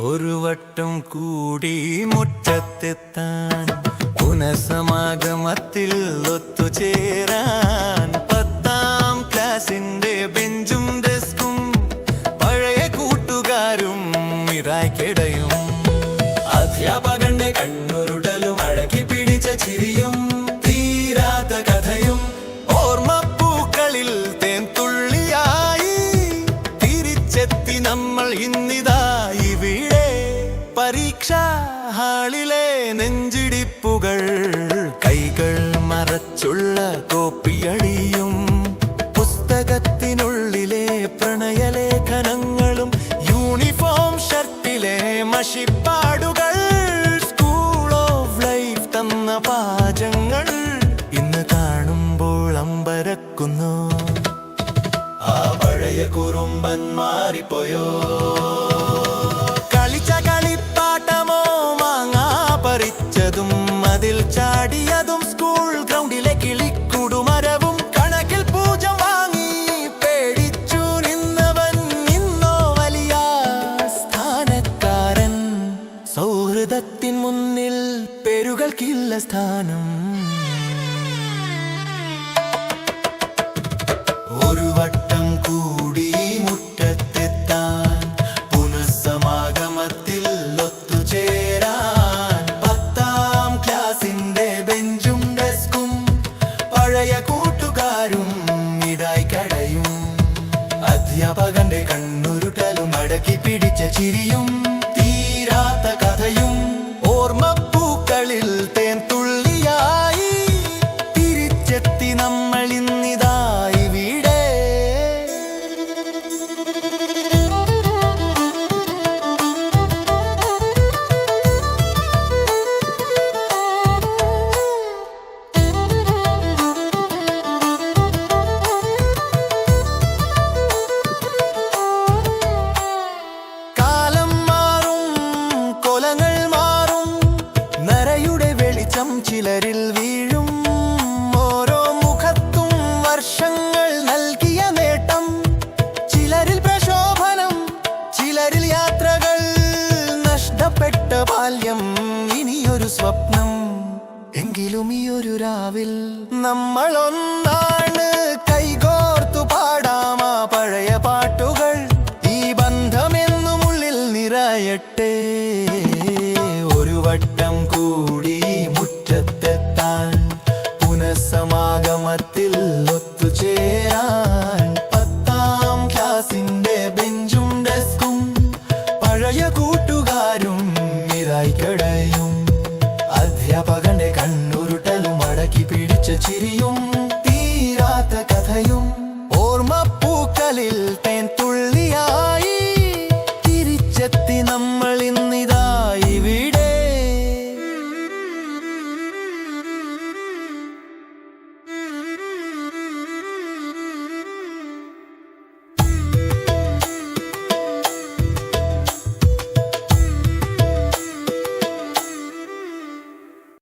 ഒരു വട്ടം കൂടി മുറ്റത്തെത്താൻ പുനഃസമാഗമത്തിൽ ഒത്തുചേരാൻ 10ാം ക്ലാസിന്റെ ബെഞ്ചും ഡെസ്കും പഴയ കൂട്ടുകാരും മിറായ്ക്കിടയും അധ്യാപകന്റെ കണ്ണുരുടലും അടക്കി പിടിച്ച ചിരിയും തീരാത്ത കഥയും ഓർമ്മപ്പൂക്കളിൽ തേൻതുള്ളിയായി തിരിച്ചെത്തി നമ്മൾ ഇന്നിതാ ഇവിടെ പരീക്ഷാ ഹാളിലെ നെഞ്ചിടിപ്പുകൾ കൈകൾ മറച്ചുള്ള കോപ്പിയടിയും പുസ്തകത്തിനുള്ളിലെ പ്രണയലേഖനങ്ങളും യൂണിഫോം ഷർട്ടിലെ മഷിപ്പാടുകൾ സ്കൂൾ ഓഫ് ലൈഫ് തന്ന പാചങ്ങൾ ഇന്ന് കാണുമ്പോൾ അമ്പരക്കുന്നു. ആ പഴയ കുറുമ്പൻ മാറിപ്പോയോ? കളിച്ച കളിപ്പാട്ടമോ മാങ്ങാ പറിച്ചതും അതിൽ ചാടിയതും സ്കൂൾ ഗ്രൗണ്ടിലെ കിളിക്കുടുമരവും കണക്കിൽ പൂജ വാങ്ങി പേടിച്ചു നിന്നവൻ ഇന്നോ വലിയ സ്ഥാനക്കാരൻ. സൗഹൃദത്തിൻ മുന്നിൽ പേരുകൾക്കില്ല സ്ഥാനം. ഒരു വട്ടം കൂടി മുറ്റത്തെത്താൻ പുനഃസമാഗമത്തിൽ ഒത്തുചേരാൻ 10ാം ക്ലാസിന്റെ ബെഞ്ചും ഡെസ്കും പഴയ കൂട്ടുകാരും ഇടായ്ക്കടയും അധ്യാപകന്റെ കണ്ണുരുട്ടലും അടക്കി പിടിച്ച ചിരിയും തീരാത്ത കഥയും ഓർമ്മപ്പൂക്കളിൽ തേൻതുള്ളിയായി തിരിച്ചെത്തി നമ്മൾ ഇന്നിതാ ഇവിടെ. കാലം മാറും, കൊലങ്ങൾ മാറും, നരയുടെ വെളിച്ചം ചിലരിൽ വീഴും. ഓരോ മുഖത്തും വർഷങ്ങൾ നൽകിയ നേട്ടം, ചിലരിൽ പ്രശോഭനം, ചിലരിൽ യാത്രകൾ, നഷ്ടപ്പെട്ട ബാല്യം, ഇനിയൊരു സ്വപ്നം. എങ്കിലും ഈ ഒരു രാവിൽ നമ്മൾ ഒന്നാണ്, കൈകോർത്തു പാടാമാ പഴയ പാട്ടുകൾ. ഈ ബന്ധമെന്നും ഉള്ളിൽ നിറയട്ടെ. ഒരു വട്ടം കൂടി